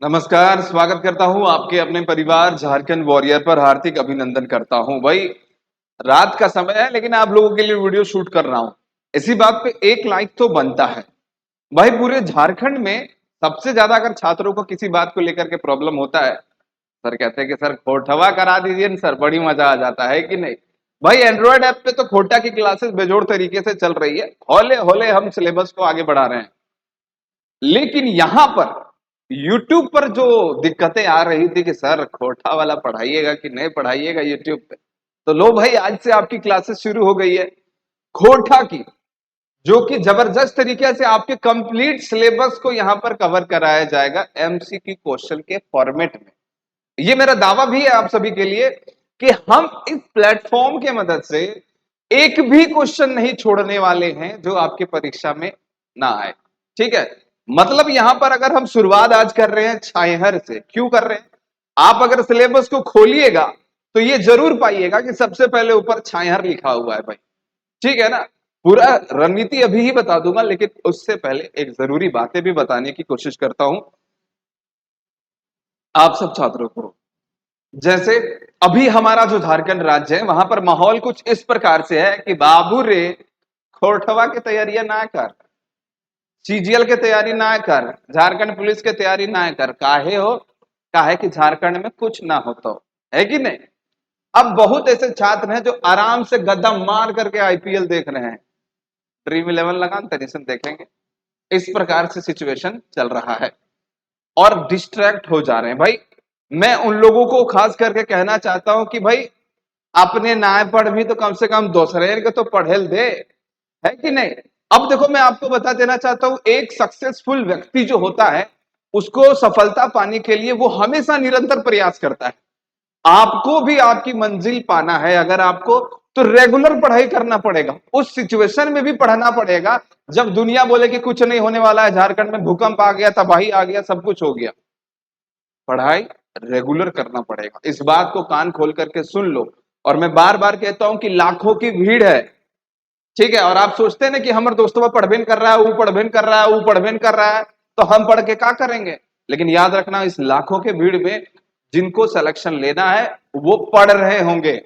नमस्कार, स्वागत करता हूँ आपके अपने परिवार झारखंड वॉरियर पर हार्दिक अभिनंदन करता हूँ। भाई रात का समय है लेकिन आप लोगों के लिए वीडियो शूट कर रहा हूँ। इसी बात पे एक लाइक तो बनता है। भाई पूरे झारखंड में सबसे ज्यादा अगर छात्रों को किसी बात को लेकर के प्रॉब्लम होता है, सर कहते हैं कि सर खोटवा करा दीजिए न सर, बड़ी मजा आ जाता है कि नहीं। भाई एंड्रॉयड ऐप पे तो खोटा की क्लासेस बेजोड़ तरीके से चल रही है, हौले हौले हम सिलेबस को आगे बढ़ा रहे हैं। लेकिन यहां पर YouTube पर जो दिक्कतें आ रही थी कि सर खोटा वाला पढ़ाइएगा कि नहीं पढ़ाइएगा YouTube पे, तो लो भाई आज से आपकी क्लासेस शुरू हो गई है खोटा की, जो कि जबरदस्त तरीके से आपके कंप्लीट सिलेबस को यहां पर कवर कराया जाएगा एमसीक्यू क्वेश्चन के फॉर्मेट में। ये मेरा दावा भी है आप सभी के लिए कि हम इस प्लेटफॉर्म के मदद से एक भी क्वेश्चन नहीं छोड़ने वाले हैं जो आपकी परीक्षा में ना आए। ठीक है, मतलब यहां पर अगर हम शुरुआत आज कर रहे हैं छाहर से, क्यों कर रहे हैं? आप अगर सिलेबस को खोलिएगा तो ये जरूर पाइएगा कि सबसे पहले ऊपर छाहर लिखा हुआ है भाई। ठीक है ना, पूरा रणनीति अभी ही बता दूंगा, लेकिन उससे पहले एक जरूरी बातें भी बताने की कोशिश करता हूं आप सब छात्रों को। जैसे अभी हमारा जो झारखंड राज्य है वहां पर माहौल कुछ इस प्रकार से है कि बाबू रे खोरठवा की तैयारियां ना कर, सीजीएल की तैयारी ना कर, झारखंड पुलिस की तैयारी ना कर, काहे हो? काहे कि झारखंड में कुछ ना हो तो, है कि नहीं। अब बहुत ऐसे छात्र हैं जो आराम से गद्दा मार करके आईपीएल देख रहे हैं, ड्रीम इलेवन लगा टेंशन देखेंगे। इस प्रकार से सिचुएशन चल रहा है और डिस्ट्रैक्ट हो जा रहे हैं। भाई मैं उन लोगों को खास करके कहना चाहता हूं कि भाई अपने ना पढ़ भी तो कम से कम दूसरे के तो पढ़ेल दे, है कि नहीं। अब देखो मैं आपको बता देना चाहता हूं, एक सक्सेसफुल व्यक्ति जो होता है उसको सफलता पाने के लिए वो हमेशा निरंतर प्रयास करता है। आपको भी आपकी मंजिल पाना है अगर आपको, तो रेगुलर पढ़ाई करना पड़ेगा, उस सिचुएशन में भी पढ़ना पड़ेगा जब दुनिया बोले कि कुछ नहीं होने वाला है, झारखंड में भूकंप आ गया, तबाही आ गया, सब कुछ हो गया। पढ़ाई रेगुलर करना पड़ेगा, इस बात को कान खोल करके सुन लो। और मैं बार बार कहता हूं कि लाखों की भीड़ है, ठीक है, और आप सोचते हैं ना कि हमारे दोस्तों पढ़बेन कर रहा है, वो पढ़बेन कर रहा है, वो पढ़बेन कर रहा है, तो हम पढ़ के क्या करेंगे। लेकिन याद रखना इस लाखों के भीड़ में जिनको सिलेक्शन लेना है वो पढ़ रहे होंगे।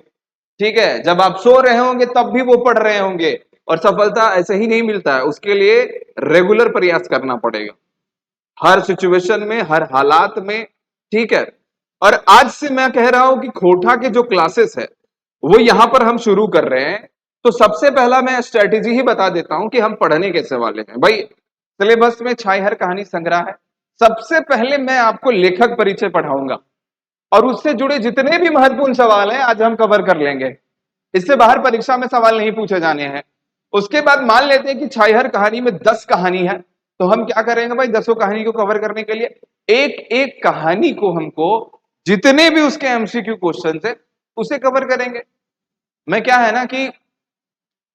ठीक है, जब आप सो रहे होंगे तब भी वो पढ़ रहे होंगे। और सफलता ऐसे ही नहीं मिलता है, उसके लिए रेगुलर प्रयास करना पड़ेगा हर सिचुएशन में, हर हालात में। ठीक है, और आज से मैं कह रहा हूं कि खोटा के जो क्लासेस है वो यहां पर हम शुरू कर रहे हैं। तो सबसे पहला मैं स्ट्रेटेजी ही बता देता हूं कि हम पढ़ने कैसे वाले हैं। भाई सिलेबस में छाहर कहानी संग्रह है, सबसे पहले मैं आपको लेखक परिचय पढ़ाऊंगा और उससे जुड़े जितने भी महत्वपूर्ण सवाल हैं आज हम कवर कर लेंगे। इससे बाहर परीक्षा में सवाल नहीं पूछे जाने हैं। उसके बाद मान लेते हैं कि छाहर कहानी में 10 कहानी है, तो हम क्या करेंगे भाई, 10 कहानी को कवर करने के लिए एक एक कहानी को हमको जितने भी उसके एमसीक्यू क्वेश्चन है उसे कवर करेंगे। मैं क्या है ना कि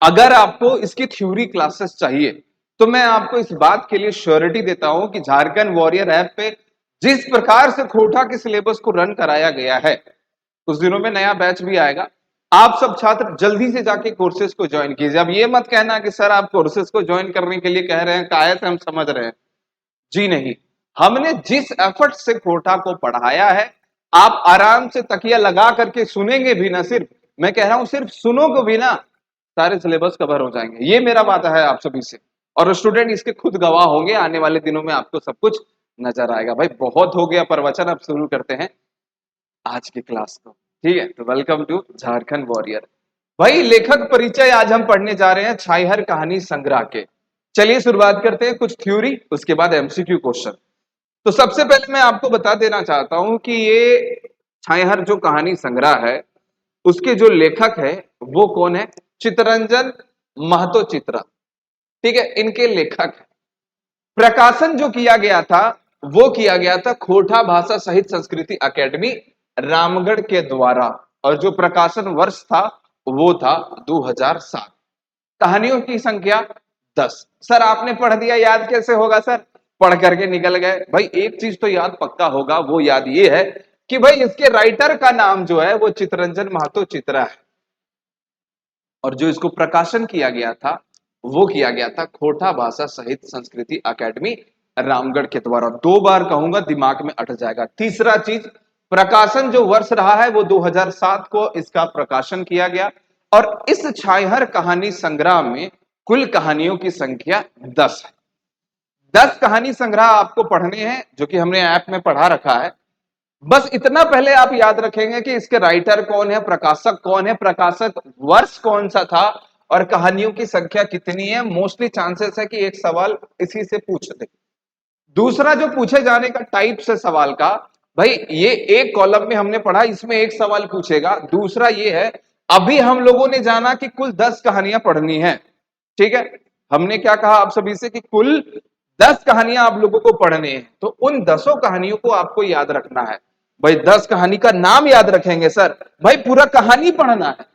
अगर आपको इसकी थ्योरी क्लासेस चाहिए तो मैं आपको इस बात के लिए श्योरिटी देता हूं कि झारखंड वॉरियर ऐप पे जिस प्रकार से खोटा के सिलेबस को रन कराया गया है, कुछ दिनों में नया बैच भी आएगा। आप सब छात्र जल्दी से जाके कोर्सेज को ज्वाइन कीजिए। अब ये मत कहना कि सर आप कोर्सेज को ज्वाइन करने के लिए कह रहे हैं, काहे से हम समझ रहे हैं। जी नहीं, हमने जिस एफर्ट से खोटा को पढ़ाया है, आप आराम से तकिया लगा करके सुनेंगे भी ना, सिर्फ मैं कह रहा हूं सिर्फ सुनोगे भी ना, सारे सिलेबस कवर हो जाएंगे। ये मेरा वादा है आप सभी से, और स्टूडेंट इसके खुद गवाह होंगे। आने वाले दिनों में आपको सब कुछ नजर आएगा। भाई बहुत हो गया प्रवचन, अब शुरू करते हैं आज की क्लास को। ठीक है, तो वेलकम टू झारखंड वॉरियर। भाई लेखक परिचय आज हम पढ़ने जा रहे हैं छाहर कहानी संग्रह के। चलिए शुरुआत करते हैं, कुछ थ्योरी उसके बाद एमसीक्यू क्वेश्चन। तो सबसे पहले मैं आपको बता देना चाहता हूं कि ये छाहर जो कहानी संग्रह है उसके जो लेखक है वो कौन है? चितरंजन महतो चित्रा। ठीक है, इनके लेखक है। प्रकाशन जो किया गया था वो किया गया था खोटा भाषा साहित्य संस्कृति अकेडमी रामगढ़ के द्वारा, और जो प्रकाशन वर्ष था वो था 2007। कहानियों की संख्या 10। सर आपने पढ़ दिया, याद कैसे होगा सर? पढ़ करके निकल गए। भाई एक चीज तो याद पक्का होगा, वो याद ये है कि भाई इसके राइटर का नाम जो है वो चितरंजन महतो चित्रा है, और जो इसको प्रकाशन किया गया था वो किया गया था खोटा भाषा साहित्य संस्कृति अकेडमी रामगढ़ के द्वारा। 2 बार कहूंगा दिमाग में अट जाएगा। तीसरा चीज, प्रकाशन जो वर्ष रहा है वो 2007 को इसका प्रकाशन किया गया और इस छायहर कहानी संग्रह में कुल कहानियों की संख्या 10 है। 10 कहानी संग्रह आपको पढ़ने हैं जो कि हमने ऐप में पढ़ा रखा है। बस इतना पहले आप याद रखेंगे कि इसके राइटर कौन है, प्रकाशक कौन है, प्रकाशक वर्ष कौन सा था और कहानियों की संख्या कितनी है। मोस्टली चांसेस है कि एक सवाल इसी से पूछ दे। दूसरा जो पूछे जाने का टाइप से सवाल का, भाई ये एक कॉलम में हमने पढ़ा, इसमें एक सवाल पूछेगा। दूसरा ये है, अभी हम लोगों ने जाना कि कुल 10 कहानियां पढ़नी है, ठीक है। हमने क्या कहा आप सभी से कि कुल 10 कहानियां आप लोगों को पढ़ने हैं, तो उन 10 कहानियों को आपको याद रखना है। भाई 10 कहानी का नाम याद रखेंगे सर, भाई पूरा कहानी पढ़ना है,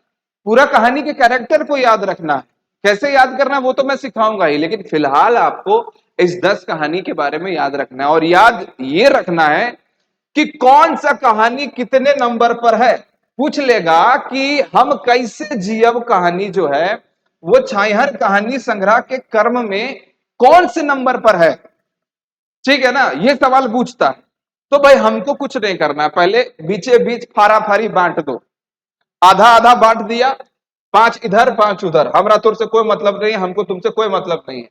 पूरा कहानी के कैरेक्टर को याद रखना है। कैसे याद करना है वो तो मैं सिखाऊंगा ही, लेकिन फिलहाल आपको इस 10 कहानी के बारे में याद रखना है। और याद ये रखना है कि कौन सा कहानी कितने नंबर पर है। पूछ लेगा कि हम कैसे जियब कहानी जो है वो छायहर कहानी संग्रह के क्रम में कौन से नंबर पर है, ठीक है ना, ये सवाल पूछता है। तो भाई हमको कुछ नहीं करना है, पहले बीचे बीच फारा फारी बांट दो, आधा आधा बांट दिया, 5 इधर 5 उधर, हमरा तुमसे कोई मतलब नहीं है, हमको तुमसे कोई मतलब नहीं है।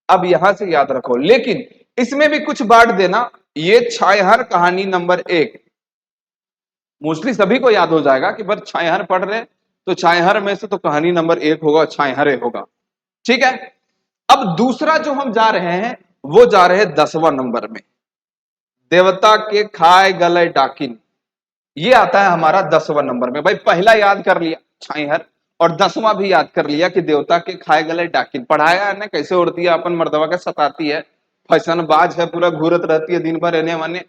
अब यहां से याद रखो, लेकिन इसमें भी कुछ बांट देना। ये छायहर कहानी नंबर 1 मोस्टली सभी को याद हो जाएगा कि बस छायहर पढ़ रहे तो छायहर में से तो कहानी नंबर 1 होगा, छायहर होगा, ठीक है। अब दूसरा जो हम जा रहे हैं वो जा रहे हैं 10वां नंबर में, देवता के खाए गले डाकिन। ये आता है हमारा 10वां नंबर में। भाई पहला याद कर लिया छायहर और 10वां भी याद कर लिया कि देवता के खाए गले डाकिन। पढ़ाया है ना कैसे उड़ती है अपन मर्दवा के सताती है, फैशनबाज है, पूरा घूरत रहती है दिन भर रहने वाने,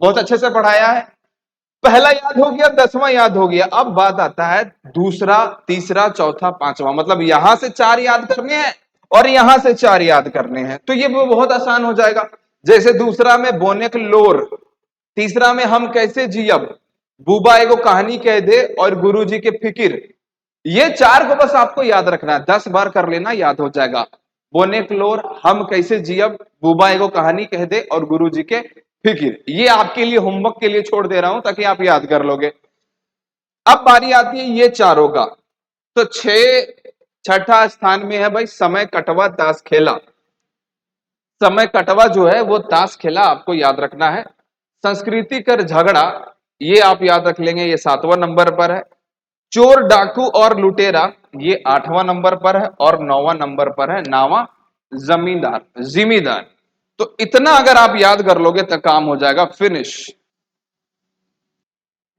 बहुत अच्छे से पढ़ाया है। पहला याद हो गया, 10वां याद हो गया। अब बात आता है दूसरा, तीसरा, चौथा, पांचवा, मतलब यहां से 4 याद करने हैं और यहां से 4 याद करने हैं, तो ये बहुत आसान हो जाएगा। जैसे दूसरा में बोनेक लोर, तीसरा में हम कैसे जियब, बुबा एगो कहानी कह दे और गुरुजी के फिकिर। ये 4 को बस आपको याद रखना है, 10 बार कर लेना, याद हो जाएगा। बोनेक लोर, हम कैसे जियब, बुबा एगो कहानी कह दे और गुरुजी के फिकिर। ये आपके लिए होमवर्क के लिए छोड़ दे रहा हूं ताकि आप याद कर लोगे। अब बारी आती है ये चारों का, तो 6 स्थान में है भाई समय कटवा ताश खेला। समय कटवा जो है वो ताश खेला आपको याद रखना है। संस्कृति कर झगड़ा, ये आप याद रख लेंगे, ये 7वां नंबर पर है। चोर डाकू और लुटेरा, ये 8वां नंबर पर है और 9वां नंबर पर है नावा जमींदार जिमीदार। तो इतना अगर आप याद कर लोगे तो काम हो जाएगा फिनिश।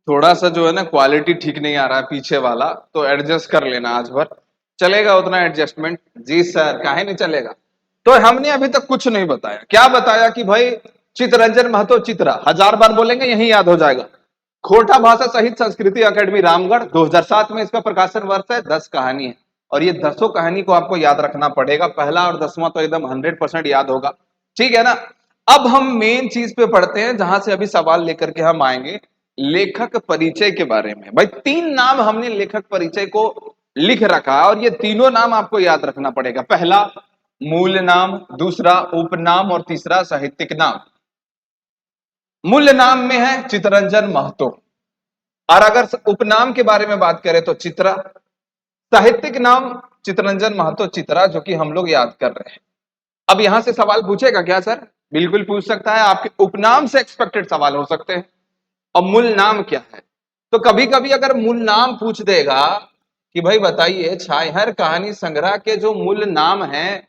थोड़ा सा जो है ना क्वालिटी ठीक नहीं आ रहा है पीछे वाला, तो एडजस्ट कर लेना आज भर, चलेगा उतना एडजस्टमेंट। जी सर, काहे नहीं चलेगा। तो हमने अभी तक कुछ नहीं बताया। क्या बताया कि भाई चित्तरंजन महतो चित्रा 1000 बार बोलेंगे यही याद हो जाएगा। खोटा भाषा सहित संस्कृति अकेडमी रामगढ़, 2007 में इसका प्रकाशन वर्ष है। 10 कहानी है और ये 10 कहानी को आपको याद रखना पड़ेगा। पहला और 10वां तो एकदम 100% याद होगा, ठीक है ना। अब हम मेन चीज पे पढ़ते हैं जहां से अभी सवाल लेकर के हम आएंगे, लेखक परिचय के बारे में। भाई 3 नाम हमने लेखक परिचय को लिख रखा है और ये तीनों नाम आपको याद रखना पड़ेगा। पहला मूल नाम, दूसरा उपनाम और तीसरा साहित्यिक नाम। मूल नाम में है चित्तरंजन महतो, और अगर उपनाम के बारे में बात करें तो चित्रा। साहित्यिक नाम चित्तरंजन महतो चित्रा, जो कि हम लोग याद कर रहे हैं। अब यहां से सवाल पूछेगा क्या सर? बिल्कुल पूछ सकता है, आपके उपनाम से एक्सपेक्टेड सवाल हो सकते हैं। और मूल नाम क्या है? तो कभी कभी अगर मूल नाम पूछ देगा कि भाई बताइए छायहर कहानी संग्रह के जो मूल नाम है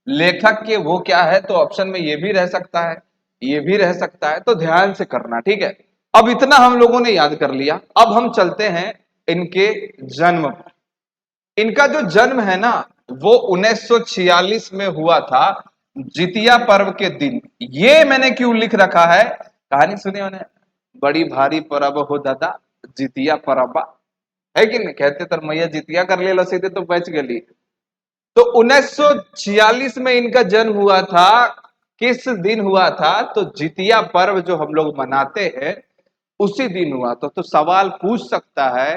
लेखक के वो क्या है, तो ऑप्शन में ये भी रह सकता है, ये भी रह सकता है, तो ध्यान से करना, ठीक है। अब इतना हम लोगों ने याद कर लिया। अब हम चलते हैं इनके जन्म पर। इनका जो जन्म है ना वो 1946 में हुआ था, जितिया पर्व के दिन। ये मैंने क्यों लिख रखा है, कहानी सुनी होने, बड़ी भारी परब हो दादा जितिया परबा, है कि नहीं, कहते तर मैया जितिया कर ले सीधे तो बच गई। तो 1946 में इनका जन्म हुआ था। किस दिन हुआ था? तो जितिया पर्व जो हम लोग मनाते हैं उसी दिन हुआ था। तो सवाल पूछ सकता है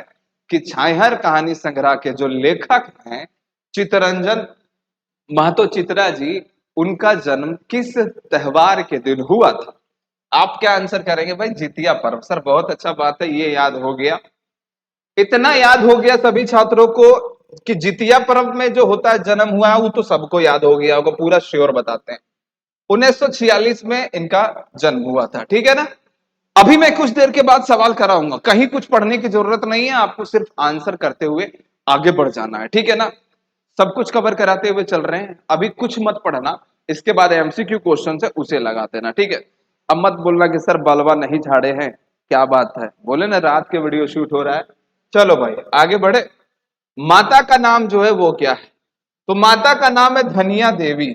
कि छायहर कहानी संग्रह के जो लेखक हैं चित्तरंजन महतो चित्रा जी, उनका जन्म किस त्योहार के दिन हुआ था? आप क्या आंसर करेंगे भाई? जितिया पर्व। सर बहुत अच्छा बात है, ये याद हो गया। इतना याद हो गया सभी छात्रों को कि जितिया पर्व में जो होता है जन्म हुआ है, वो तो सबको याद हो गया होगा, पूरा श्योर बताते हैं। 1946 में इनका जन्म हुआ था, ठीक है ना। अभी मैं कुछ देर के बाद सवाल कराऊंगा, कहीं कुछ पढ़ने की जरूरत नहीं है, आपको सिर्फ आंसर करते हुए आगे बढ़ जाना है, ठीक है ना। सब कुछ कवर कराते हुए चल रहे हैं, अभी कुछ मत पढ़ना, इसके बाद एमसीक्यू क्वेश्चन है उसे लगा देना, ठीक है। अब मत बोलना कि सर बलवा नहीं झाड़े हैं, क्या बात है, बोले ना रात के वीडियो शूट हो रहा है। चलो भाई आगे बढ़े। माता का नाम जो है वो क्या है? तो माता का नाम है धनिया देवी,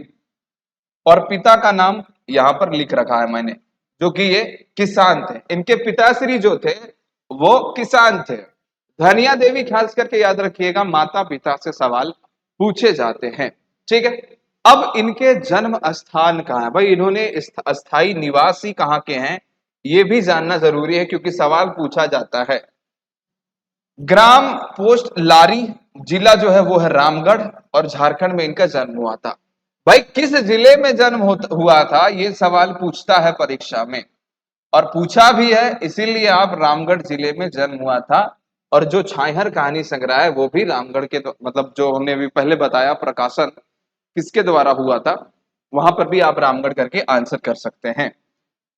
और पिता का नाम यहां पर लिख रखा है मैंने, जो कि ये किसान थे, इनके पिताश्री जो थे वो किसान थे। धनिया देवी खास करके याद रखिएगा, माता पिता से सवाल पूछे जाते हैं, ठीक है। अब इनके जन्म स्थान कहाँ है भाई, इन्होंने अस्थाई निवासी कहाँ के हैं, ये भी जानना जरूरी है क्योंकि सवाल पूछा जाता है। ग्राम पोस्ट लारी, जिला जो है वो है रामगढ़, और झारखंड में इनका जन्म हुआ था। भाई किस जिले में जन्म हुआ था, ये सवाल पूछता है परीक्षा में, और पूछा भी है, इसीलिए आप रामगढ़ जिले में जन्म हुआ था। और जो छाहर कहानी संग्रह है वो भी रामगढ़ के मतलब जो हमने अभी पहले बताया प्रकाशन किसके द्वारा हुआ था, वहां पर भी आप रामगढ़ करके आंसर कर सकते हैं।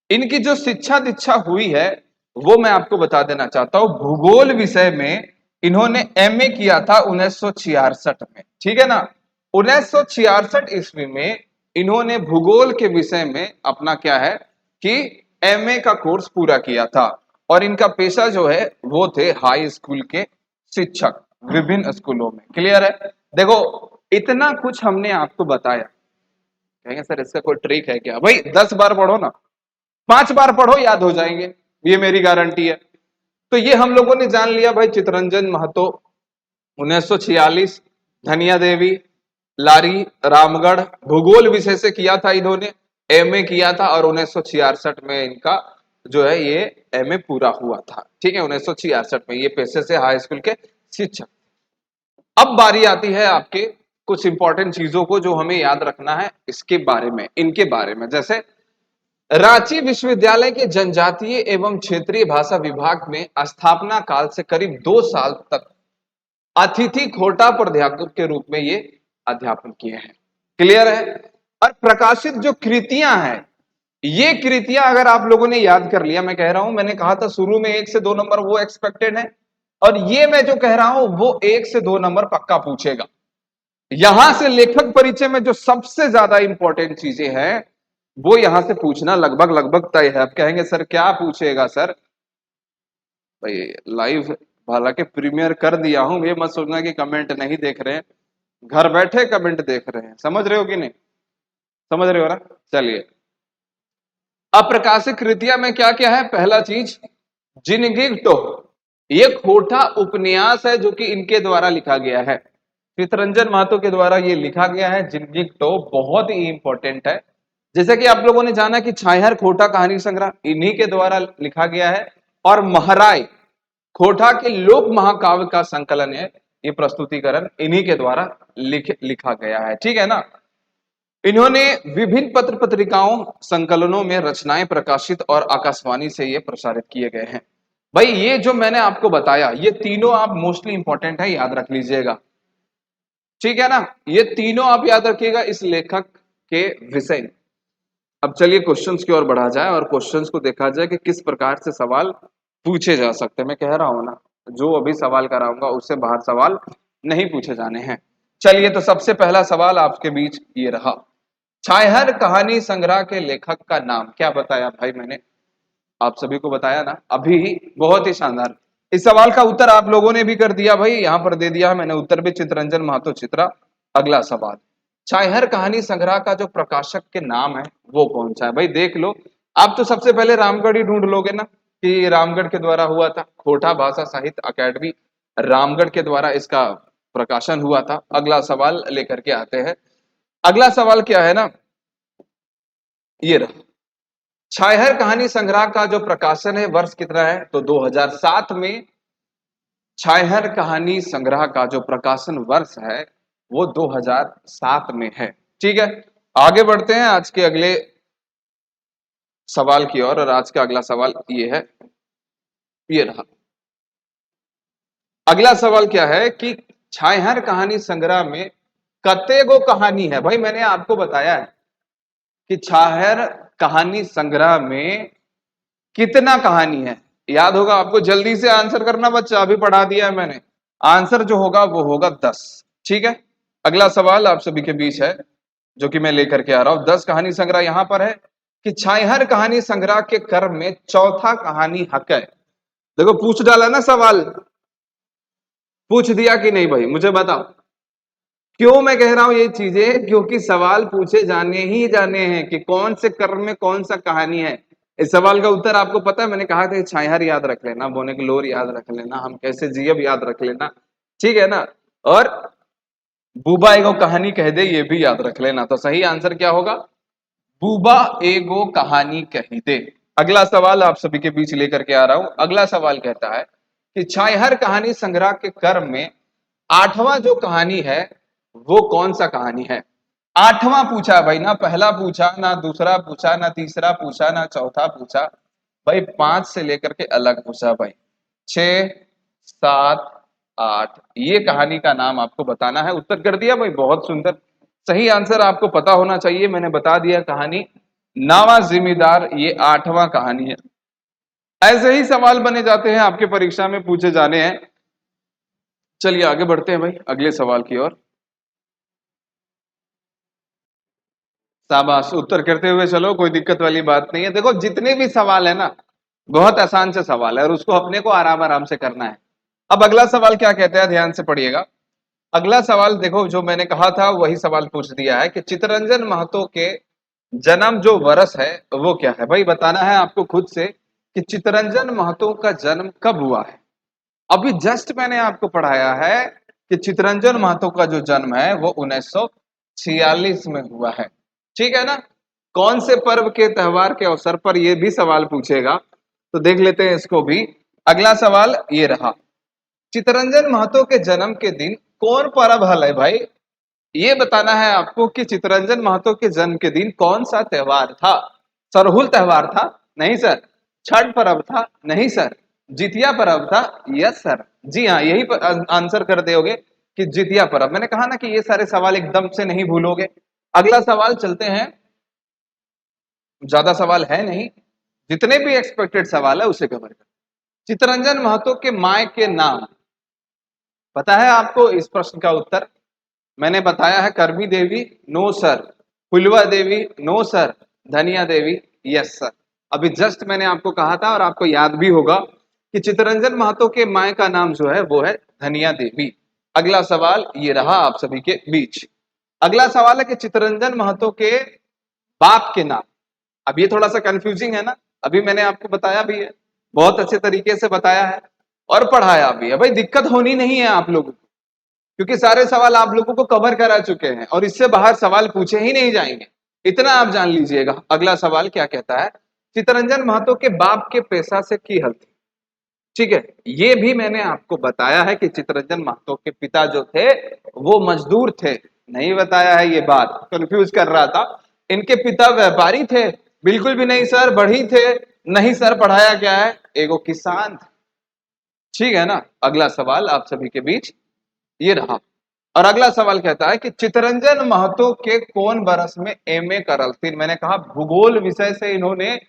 इनकी जो शिक्षा दीक्षा हुई है वो मैं आपको बता देना चाहता हूं। भूगोल विषय में इन्होंने एमए किया था 1966 में, ठीक है ना। 1966 ईस्वी में इन्होंने भूगोल के विषय में अपना क्या है कि एमए का कोर्स पूरा किया था, और इनका पेशा जो है वो थे हाई स्कूल के शिक्षक विभिन्न स्कूलों में। क्लियर है? देखो इतना कुछ हमने आपको बताया, कहेंगे सर इसका कोई ट्रिक है क्या? भाई 10 बार पढ़ो ना, 5 बार पढ़ो, याद हो जाएंगे, ये मेरी गारंटी है। तो ये हम लोगों ने जान लिया भाई, चितरंजन महतो 1946, धनिया देवी लारी रामगढ़, भूगोल विषय से किया था इन्होंने, एमए किया था, और 1966 में इनका जो है ये एमए पूरा हुआ था, ठीक है। 1966 में ये पेशे से हाई स्कूल के शिक्षक। अब बारी आती है आपके कुछ इंपॉर्टेंट चीजों को जो हमें याद रखना है इसके बारे में, इनके बारे में। जैसे रांची विश्वविद्यालय के जनजातीय एवं क्षेत्रीय भाषा विभाग में स्थापना काल से करीब 2 साल तक अतिथि खोटा प्राध्यापक के रूप में ये अध्यापन किए हैं। क्लियर है? और प्रकाशित जो कृतियां हैं, ये कृतियां अगर आप लोगों ने याद कर लिया, मैं कह रहा हूं, मैंने कहा था शुरू में 1 से 2 नंबर वो एक्सपेक्टेड है, और ये मैं जो कह रहा हूं वो 1 से 2 नंबर पक्का पूछेगा। यहां से लेखक परिचय में जो सबसे ज्यादा इंपॉर्टेंट चीजें हैं वो यहां से पूछना लगभग लगभग तय है। अब कहेंगे सर क्या पूछेगा सर? भाई लाइव हालांकि प्रीमियर कर दिया हूं, ये मत सोचना कि कमेंट नहीं देख रहे हैं, घर बैठे कमेंट देख रहे हैं, समझ रहे हो कि नहीं? समझ रहे हो ना? चलिए, अप्रकाशित कृतियां में क्या क्या है? पहला चीज जिनगिट्टो, ये खोटा उपन्यास है जो कि इनके द्वारा लिखा गया है, चितरंजन महतो के द्वारा ये लिखा गया है। जिनगिट्टो बहुत ही इंपॉर्टेंट है। जैसे कि आप लोगों ने जाना कि छाहर खोटा कहानी संग्रह इन्हीं के द्वारा लिखा गया है, और महाराय खोटा के लोक महाकाव्य का संकलन है, ये प्रस्तुतिकरण इन्हीं के द्वारा लिखा गया है, ठीक है ना। इन्होंने विभिन्न पत्र पत्रिकाओं संकलनों में रचनाएं प्रकाशित और आकाशवाणी से ये प्रसारित किए गए हैं। भाई ये जो मैंने आपको बताया ये तीनों आप मोस्टली इंपॉर्टेंट है, याद रख लीजिएगा, ठीक है ना। ये तीनों आप याद रखिएगा इस लेखक के विषय में। अब चलिए क्वेश्चंस की ओर बढ़ा जाए और क्वेश्चंस को देखा जाए कि किस प्रकार से सवाल पूछे जा सकते हैं। मैं कह रहा हूं ना, जो अभी सवाल कराऊंगा उससे बाहर सवाल नहीं पूछे जाने हैं। चलिए तो सबसे पहला सवाल आपके बीच ये रहा, छाहर कहानी संग्रह के लेखक का नाम क्या बताया भाई? मैंने आप सभी को बताया ना अभी ही, बहुत ही शानदार। इस सवाल का उत्तर आप लोगों ने भी कर दिया भाई, यहां पर दे दिया मैंने उत्तर भी, चितरंजन महतो चित्रा। अगला सवाल, छाहर कहानी संग्रह का जो प्रकाशक के नाम है वो कौन सा है? भाई देख लो, आप तो सबसे पहले रामगढ़ ही ढूंढ लोगे ना कि रामगढ़ के द्वारा हुआ था, खोटा भाषा साहित्य अकेडमी रामगढ़ के द्वारा इसका प्रकाशन हुआ था। अगला सवाल लेकर के आते हैं। अगला सवाल क्या है ना, ये रहा, छाहर कहानी संग्रह का जो प्रकाशन है वर्ष कितना है? तो 2007 में छाहर कहानी संग्रह का जो प्रकाशन वर्ष है वो 2007 में है, ठीक है। आगे बढ़ते हैं आज के अगले सवाल की ओर। और आज का अगला सवाल ये है, ये रहा। अगला सवाल क्या है कि छायहर कहानी संग्रह में कते गो कहानी है। भाई मैंने आपको बताया है कि छायहर कहानी संग्रह में कितना कहानी है। याद होगा आपको, जल्दी से आंसर करना बच्चा, अभी पढ़ा दिया है मैंने। आंसर जो होगा वो होगा 10। ठीक है, अगला सवाल आप सभी के बीच है जो कि मैं लेकर के आ रहा हूं। 10 कहानी संग्रह यहां पर है कि छायहर कहानी संग्रह के क्रम में चौथा कहानी हक है। देखो पूछ डाला ना सवाल, पूछ दिया कि नहीं भाई, मुझे बताओ। क्यों मैं कह रहा हूं ये चीजें, क्योंकि सवाल पूछे जाने ही जाने हैं कि कौन से क्रम में कौन सा कहानी है। इस सवाल का उत्तर आपको पता है, मैंने कहा था छायहर याद रख लेना, बोनेगलोर याद रख लेना, हम कैसे जियब याद रख लेना, ठीक है ना। और बूबा एगो कहानी कह दे ये भी याद रख लेना। तो सही आंसर क्या होगा, बूबा एगो कहानी कही दे। अगला सवाल आप सभी के बीच लेकर के आ रहा हूं। अगला सवाल कहता है कि छायहर कहानी संग्रह के क्रम में आठवां जो कहानी है वो कौन सा कहानी है। आठवां पूछा भाई, ना पहला पूछा, ना दूसरा पूछा, ना तीसरा पूछा, ना चौथा पूछा भाई, 5 से लेकर के अलग पूछा भाई। 6, 7, 8, ये कहानी का नाम आपको बताना है। उत्तर कर दिया भाई, बहुत सुंदर। सही आंसर आपको पता होना चाहिए, मैंने बता दिया कहानी नावा जिम्मेदार, ये आठवां कहानी है। ऐसे ही सवाल बने जाते हैं, आपके परीक्षा में पूछे जाने हैं। चलिए आगे बढ़ते हैं भाई अगले सवाल की ओर। शाबाश, उत्तर करते हुए चलो, कोई दिक्कत वाली बात नहीं है। देखो जितने भी सवाल है ना, बहुत आसान से सवाल है और उसको अपने को आराम आराम से करना है। अब अगला सवाल क्या कहते हैं, ध्यान से पढ़िएगा। अगला सवाल देखो, जो मैंने कहा था वही सवाल पूछ दिया है कि चित्तरंजन महतो के जन्म जो वर्ष है वो क्या है। भाई बताना है आपको खुद से कि चित्तरंजन महतो का जन्म कब हुआ है। अभी जस्ट मैंने आपको पढ़ाया है कि चित्तरंजन महतो का जो जन्म है वो 1946 में हुआ है। ठीक है ना। कौन से पर्व के त्योहार के अवसर पर, यह भी सवाल पूछेगा, तो देख लेते हैं इसको भी। अगला सवाल ये रहा, चित्तरंजन महतो के जन्म के दिन कौन पर्व है भाई। ये बताना है आपको कि चित्तरंजन महतो के जन्म के दिन कौन सा त्योहार था। सरहुल त्योहार था? नहीं सर। छठ पर्व था? नहीं सर। जितिया पर्व था? Yes sir. जी हाँ, यही आंसर कर दोगे कि जितिया पर्व। मैंने कहा ना कि ये सारे सवाल एकदम से नहीं भूलोगे। अगला सवाल चलते हैं, ज्यादा सवाल है नहीं, जितने भी एक्सपेक्टेड सवाल है उसे कवर कर। चित्तरंजन महतो के माय के नाम पता है आपको? इस प्रश्न का उत्तर मैंने बताया है, करमी देवी नो सर, फुलवा देवी नो सर, धनिया देवी यस सर। अभी जस्ट मैंने आपको कहा था और आपको याद भी होगा कि चित्तरंजन महतो के माय का नाम जो है वो है धनिया देवी। अगला सवाल ये रहा आप सभी के बीच। अगला सवाल है कि चित्तरंजन महतो के बाप के नाम। अब ये थोड़ा सा कंफ्यूजिंग है ना, अभी मैंने आपको बताया भी है, बहुत अच्छे तरीके से बताया है और पढ़ाया भी है। भाई दिक्कत होनी नहीं है आप लोगों को, क्योंकि सारे सवाल आप लोगों को कवर करा चुके हैं और इससे बाहर सवाल पूछे ही नहीं जाएंगे, इतना आप जान लीजिएगा। अगला सवाल क्या कहता है, चित्तरंजन महतो के बाप के पेशा से की हल थी। ठीक है, ये भी मैंने आपको बताया है कि चित्तरंजन महतो के पिता जो थे वो मजदूर थे। नहीं बताया है, ये बात कंफ्यूज कर रहा था। इनके पिता व्यापारी थे? बिल्कुल भी नहीं सर। बढ़ी थे? नहीं सर। पढ़ाया क्या है, एगो किसान थे। ठीक है ना। अगला सवाल आप सभी के बीच ये रहा। और अगला सवाल कहता है कि चित्तरंजन महतो के कौन बरस में एमए करल थी। मैंने कहा भूगोल विषय से इन्होंने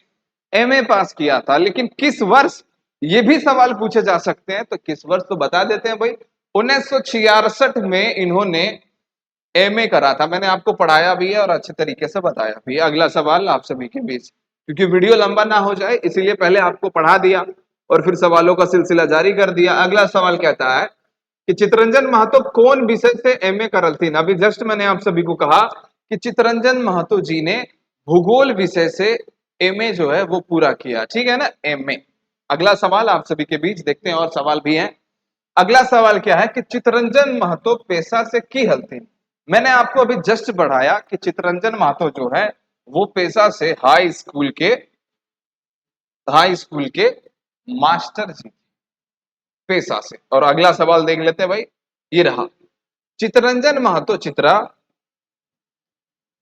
एमए पास किया था, लेकिन किस वर्ष, ये भी सवाल पूछे जा सकते हैं, तो किस वर्ष तो बता देते हैं भाई। 1966 में इन्होंने एमए करा था। मैंने आपको पढ़ाया भी है और अच्छे तरीके से बताया भी है। अगला सवाल आप सभी के बीच, क्योंकि वीडियो लंबा ना हो जाए इसीलिए पहले आपको पढ़ा दिया और फिर सवालों का सिलसिला जारी कर दिया। अगला सवाल कहता है कि चित्तरंजन महतो कौन विषय से एमए करल थी। अभी जस्ट मैंने आप सभी को कहा कि चित्तरंजन महतो जी ने भूगोल विषय से एमए जो है वो पूरा किया। ठीक है ना, एमए। अगला सवाल आप सभी के बीच देखते हैं, और सवाल भी हैं। अगला सवाल क्या है कि चित्तरंजन महतो पेशा से की हल थी। मैंने आपको अभी जस्ट बढ़ाया कि चित्तरंजन महतो जो है वो पेशा से हाई स्कूल के मास्टर जी पेशा से। और अगला सवाल देख लेते हैं भाई, ये रहा, चित्तरंजन महतो चित्रा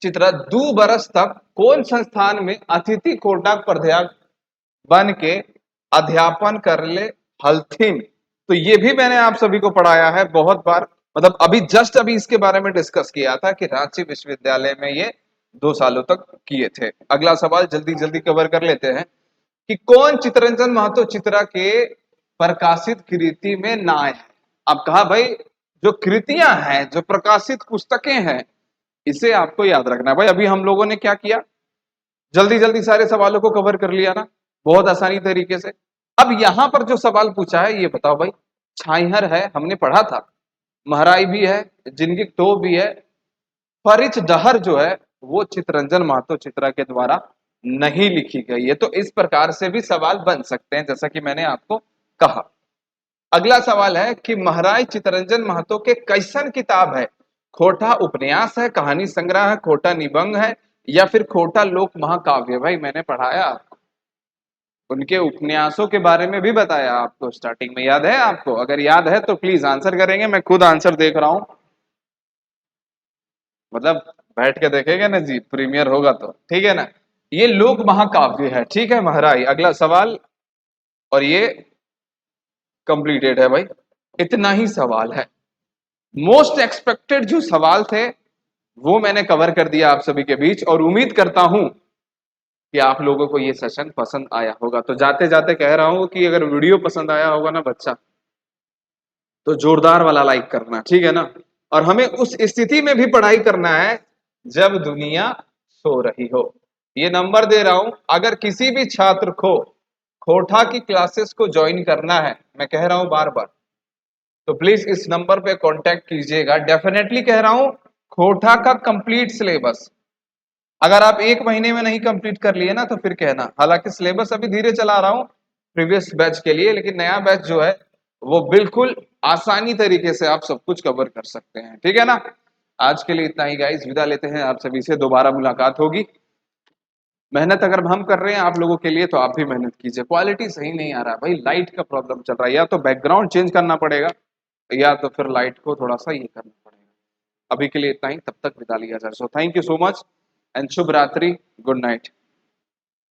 चित्रा 2 बरस तक कौन संस्थान में अतिथि कोटा प्राध्यापक बन के अध्यापन कर ले हलथिन। तो ये भी मैंने आप सभी को पढ़ाया है बहुत बार, मतलब अभी इसके बारे में डिस्कस किया था कि रांची विश्वविद्यालय में ये 2 सालों तक किए थे। अगला सवाल जल्दी जल्दी कवर कर लेते हैं कि कौन चित्तरंजन महतो चित्रा के प्रकाशित कृति में नाय है। अब कहा भाई जो कृतियां हैं, जो प्रकाशित पुस्तकें हैं, इसे आपको याद रखना है। भाई अभी हम लोगों ने क्या किया, जल्दी जल्दी सारे सवालों को कवर कर लिया ना, बहुत आसानी तरीके से। अब यहां पर जो सवाल पूछा है ये बताओ भाई, छाइहर है हमने पढ़ा था, महराई भी है, जिनकी टो भी है, परिच डहर जो है वो चित्तरंजन महतो चित्रा के द्वारा नहीं लिखी गई है। तो इस प्रकार से भी सवाल बन सकते हैं जैसा कि मैंने आपको कहा। अगला सवाल है कि महराई चित्तरंजन महतो के कैसन किताब है, खोटा उपन्यास है, कहानी संग्रह है, खोटा निबंध है, या फिर खोटा लोक महाकाव्य। भाई मैंने पढ़ाया आपको, उनके उपन्यासों के बारे में भी बताया आपको स्टार्टिंग में, याद है आपको? अगर याद है तो प्लीज आंसर करेंगे, मैं खुद आंसर देख रहा हूं, मतलब बैठ के देखेंगे ना जी, प्रीमियर होगा तो ठीक है ना। ये लोक महाकाव्य है, ठीक है महराई। अगला सवाल, और ये कंप्लीटेड है भाई, इतना ही सवाल है। मोस्ट एक्सपेक्टेड जो सवाल थे वो मैंने कवर कर दिया आप सभी के बीच, और उम्मीद करता हूं कि आप लोगों को ये सेशन पसंद आया होगा। तो जाते जाते कह रहा हूं कि अगर वीडियो पसंद आया होगा ना बच्चा, तो जोरदार वाला लाइक करना, ठीक है ना। और हमें उस स्थिति में भी पढ़ाई करना है जब दुनिया सो रही हो। ये नंबर दे रहा हूं, अगर किसी भी छात्र को खोटा की क्लासेस को ज्वाइन करना है, मैं कह रहा हूं बार बार, तो प्लीज इस नंबर पे कांटेक्ट कीजिएगा। डेफिनेटली कह रहा हूं, खोटा का कंप्लीट सिलेबस अगर आप 1 महीने में नहीं कंप्लीट कर लिए ना तो फिर कहना। हालांकि सिलेबस अभी धीरे चला रहा हूं प्रीवियस बैच के लिए, लेकिन नया बैच जो है वो बिल्कुल आसानी तरीके से आप सब कुछ कवर कर सकते हैं, ठीक है ना। आज के लिए इतना ही गाइस, विदा लेते हैं, आप सभी से दोबारा मुलाकात होगी। मेहनत अगर हम कर रहे हैं आप लोगों के लिए तो आप भी मेहनत कीजिए। क्वालिटी सही नहीं आ रहा भाई, लाइट का प्रॉब्लम चल रहा है, या तो बैकग्राउंड चेंज करना पड़ेगा या तो फिर लाइट को थोड़ा सा ये करना पड़ेगा। अभी के लिए इतना ही, तब तक विदा लिया जाए। So thank you so much and शुभ रात्रि, गुड नाइट।